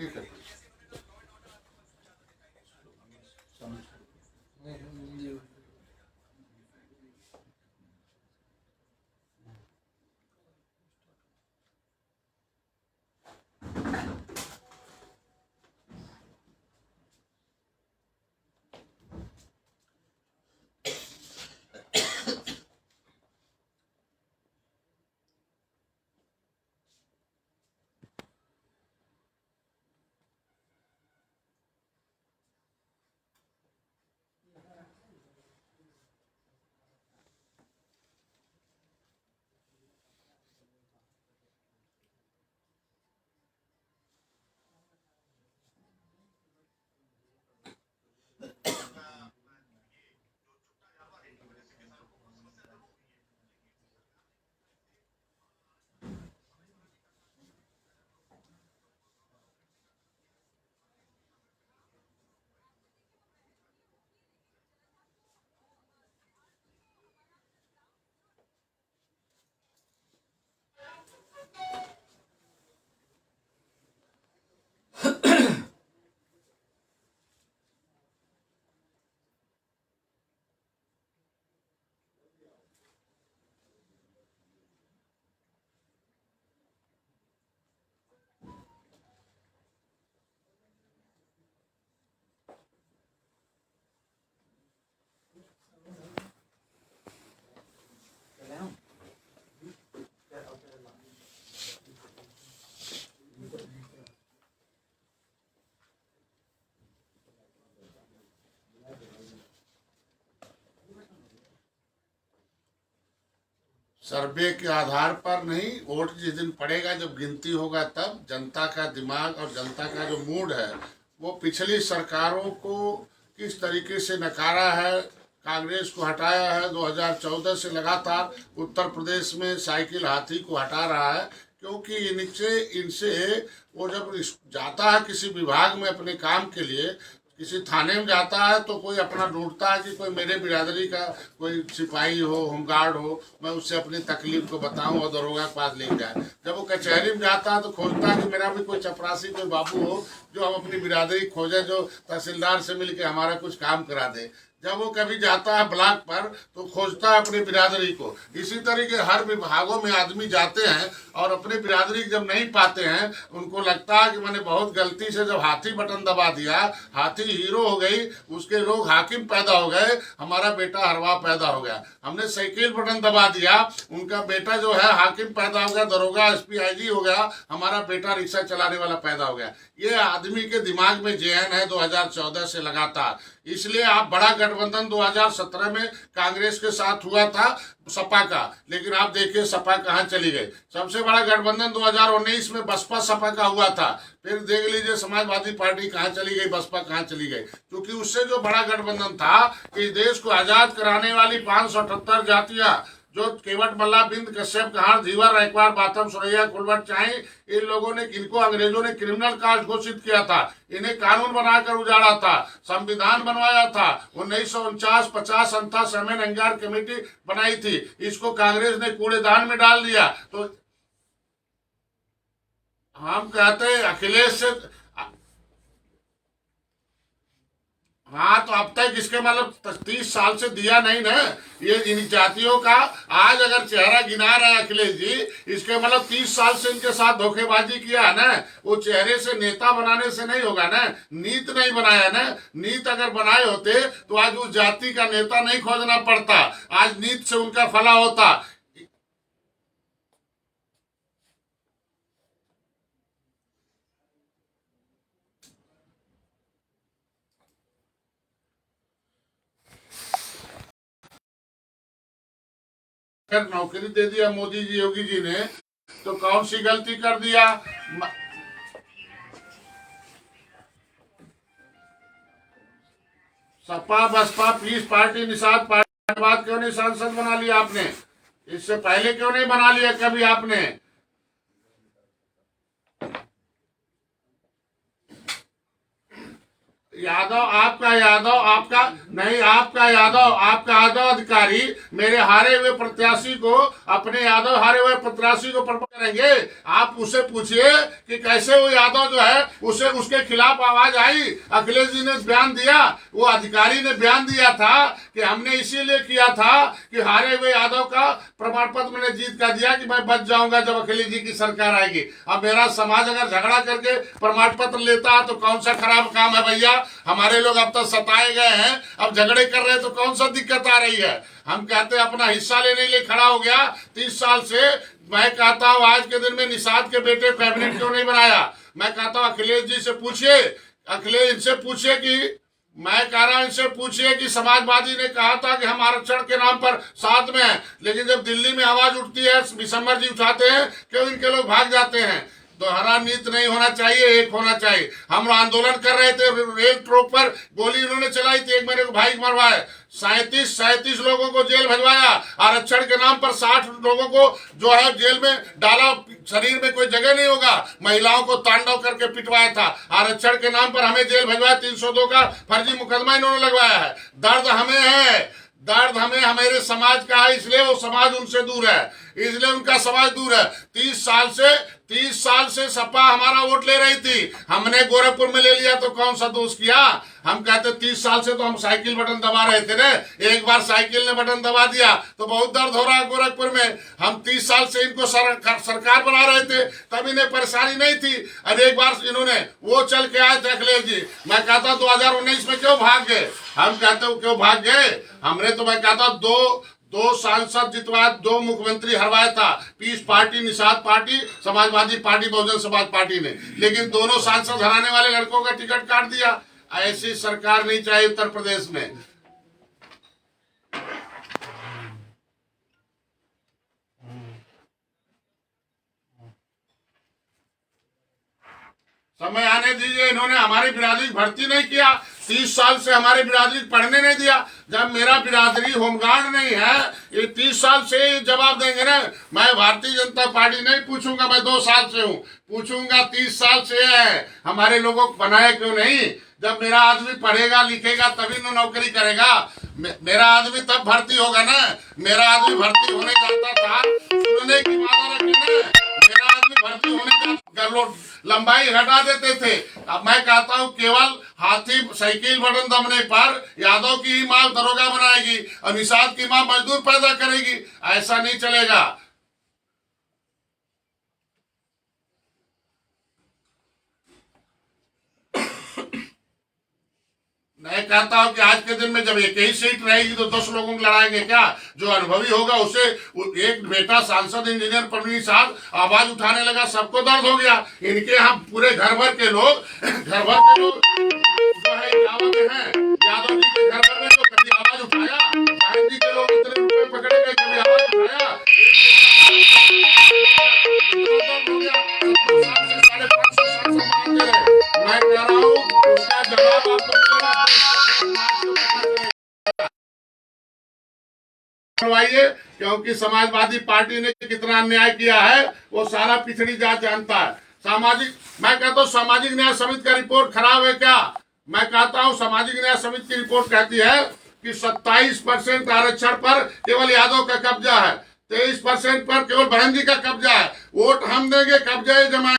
ठीक है। सर्वे के आधार पर नहीं, वोट जिस दिन पड़ेगा, जब गिनती होगा, तब जनता का दिमाग और जनता का जो मूड है वो पिछली सरकारों को किस तरीके से नकारा है, कांग्रेस को हटाया है 2014 से लगातार उत्तर प्रदेश में साइकिल हाथी को हटा रहा है, क्योंकि इनसे इनसे वो जब जाता है किसी विभाग में अपने काम के लिए, किसी थाने में जाता है तो कोई अपना ढूंढता है कि कोई मेरे बिरादरी का कोई सिपाही हो, होमगार्ड हो, मैं उससे अपनी तकलीफ को बताऊं और दरोगा के पास ले जाए। जब वो कचहरी में जाता है तो खोजता है कि मेरा भी कोई चपरासी, कोई बाबू हो जो हम अपनी बिरादरी खोजे, जो तहसीलदार से मिल के हमारा कुछ काम करा दे। जब वो कभी जाता है ब्लॉक पर तो खोजता है अपनी बिरादरी को। इसी तरीके हर विभागों में आदमी जाते हैं और अपनी बिरादरी जब नहीं पाते हैं, उनको लगता है कि मैंने बहुत गलती से जब हाथी बटन दबा दिया, हाथी हीरो हो गई, उसके लोग हाकिम पैदा हो गए, हमारा बेटा हरवा पैदा हो गया। हमने साइकिल बटन दबा दिया, उनका बेटा जो है हाकिम पैदा हो गया, दरोगा एसपी आईजी हो गया, हमारा बेटा रिक्शा चलाने वाला पैदा हो गया। ये आदमी के दिमाग में जहन है 2014 से लगातार। इसलिए आप बड़ा गठबंधन 2017 में कांग्रेस के साथ हुआ था सपा का, लेकिन आप देखिए सपा कहाँ चली गई। सबसे बड़ा गठबंधन 2019 में बसपा सपा का हुआ था, फिर देख लीजिए समाजवादी पार्टी कहाँ चली गई, बसपा कहाँ चली गई। क्योंकि उससे जो बड़ा गठबंधन था कि देश को आजाद कराने वाली 578 जातियां, जो केवट मल्ला, बिंद, कश्यप, कहार, धीवर, रैकवार, बाथम, सुरैया, कुलवट, चाहे, इन लोगों ने, इनको अंग्रेजों ने क्रिमिनल कास्ट घोषित किया था, इन्हें कानून बनाकर उजाड़ा था, संविधान बनवाया था, 1949, 50 अंथा समय अंगार कमेटी बनाई थी, इसको कांग्रेस ने कूड़ेदान में डाल दिया। तो हम कहते हैं अखिलेश से, हाँ तो अब तक इसके मतलब 30 साल से दिया नहीं ना ये इन जातियों का। आज अगर चेहरा गिना रहा है अखिलेश जी, इसके मतलब 30 साल से इनके साथ धोखेबाजी किया है ना। वो चेहरे से नेता बनाने से नहीं होगा ना, नीत नहीं बनाया ना। नीत अगर बनाए होते तो आज उस जाति का नेता नहीं खोजना पड़ता, आज नीत से उनका फला होता। अगर नौकरी दे दिया मोदी जी, योगी जी ने, तो कौन सी गलती कर दिया। Sapa Basapa peace party Nishad party बाद क्यों नहीं सांसद बना लिया आपने? इससे पहले क्यों नहीं बना लिया कभी आपने? आपका नहीं, आपका यादव अधिकारी मेरे हारे हुए प्रत्याशी को, अपने यादव हारे हुए प्रत्याशी को प्रपोज करेंगे। आप उसे पूछिए कि कैसे वो यादव जो है उसे उसके खिलाफ आवाज आई। अखिलेश जी ने बयान दिया, वो अधिकारी ने बयान दिया था कि हमने इसीलिए किया था कि हारे हुए यादव का प्रमाण पत्र मैंने जीत का दिया कि मैं बच जाऊंगा जब अखिलेश जी की सरकार आएगी। अब मेरा समाज अगर झगड़ा करके प्रमाण पत्र लेता है तो कौन सा खराब काम है भैया? हमारे लोग अब तक सताए गए हैं, अब झगड़े कर रहे हैं तो कौन सा दिक्कत आ रही है? हम कहते हैं अपना हिस्सा लेने के लिए खड़ा हो गया 30 साल से। मैं कहता हूँ आज के दिन में निषाद के बेटे कैबिनेट क्यों नहीं बनाया? मैं कहता हूँ अखिलेश जी से पूछिए, अखिलेश इनसे पूछिए कि, मैं कह रहा हूं इनसे पूछिए कि समाजवादी ने कहा था कि हम आरक्षण के नाम पर साथ में हैं, लेकिन जब दिल्ली में आवाज उठती है विशंबर जी उठाते हैं, क्यों इनके लोग भाग जाते हैं? दोहरा नीति नहीं होना चाहिए, एक होना चाहिए। हम आंदोलन कर रहे थे, रेल ट्रैक पर गोली उन्होंने चलाई थी, एक मेरे को भाई मरवाए, 37 लोगों को जेल भिजवाया। आरक्षण के नाम पर 60 लोगों को जो है जेल में डाला, शरीर में कोई जगह नहीं होगा, महिलाओं को तांडव करके पिटवाया था। आरक्षण के नाम पर हमें जेल भिजवाया, 302 का फर्जी मुकदमा इन्होंने लगवाया है। दर्द हमें है, दर्द हमें हमारे समाज का है, इसलिए वो समाज उनसे दूर है, इसलिए उनका समाज दूर है। 30 साल से सपा हमारा वोट ले रही थी, हमने गोरखपुर में ले लिया तो कौन सा दोष किया? हम कहते 30 साल से तो हम साइकिल बटन दबा रहे थे ना, एक बार साइकिल ने बटन दबा दिया तो बहुत दर्द हो रहा है गोरखपुर में। हम 30 साल से इनको सरकार बना रहे थे, तब इन्हें परेशानी नहीं थी। और एक बार इन्होंने वो चल के आए थे अखिलेश जी, मैं कहता 2019 में क्यों भाग गए? हम कहते हो क्यों भाग गए? हमने तो मैं कहता दो सांसद जितवाया, 2 मुख्यमंत्री हरवाया था, Peace party, Nishad Party, Samajwadi Party, Bahujan Samaj Party ने, लेकिन दोनों सांसद हराने वाले लड़कों का टिकट काट दिया। ऐसी सरकार नहीं चाहिए उत्तर प्रदेश में। समय आने दीजिए। इन्होंने हमारी बिरादरी भर्ती नहीं किया, 30 साल से हमारे बिरादरी पढ़ने नहीं दिया। जब मेरा बिरादरी होमगार्ड नहीं है, ये 30 साल से जवाब देंगे ना। मैं भारतीय जनता पार्टी नहीं पूछूंगा, मैं 2 साल से हूँ, पूछूंगा 30 साल से है हमारे लोगों को बनाया क्यों नहीं? जब मेरा आदमी पढ़ेगा लिखेगा तभी ना नौकरी करेगा। मेरा आदमी तब भर्ती होगा ना। मेरा आदमी भर्ती होने जाता था, सुनने की वादा रखे ना, मेरा आदमी भर्ती होने जाता, लंबाई घटा देते थे। अब मैं कहता हूँ केवल हाथी साइकिल बटन दबने पर यादव की ही माँ दरोगा बनाएगी और निषाद की माँ मजदूर पैदा करेगी, ऐसा नहीं चलेगा। मैं कहता हूं कि आज के दिन में जब एक ही सीट रहेगी तो 10 लोगों को लड़ाएंगे क्या? जो अनुभवी होगा उसे, एक बेटा सांसद इंजीनियर परवीन साहब आवाज उठाने लगा, सबको दर्द हो गया। इनके यहाँ पूरे घर भर के लोग जो है यादव में है, यादव जी के घर भर में तो कभी आवाज उठाया? साहिब जी के लोग इतने रुपए पकड़े गए, कभी आवाज उठाया? मैं कह रहा हूँ उसका जवाब आपको करवाइए, क्योंकि समाजवादी पार्टी ने कितना अन्याय किया है वो सारा पिछड़ी जात जानता है। मैं कहता हूँ सामाजिक न्याय समिति का रिपोर्ट खराब है क्या? मैं कहता हूँ सामाजिक न्याय समिति की रिपोर्ट कहती है कि 27% आरक्षण पर केवल यादव का कब्जा है, 23% पर केवल बहन जी का कब्जा है। वोट हम देंगे, कब्जा जमा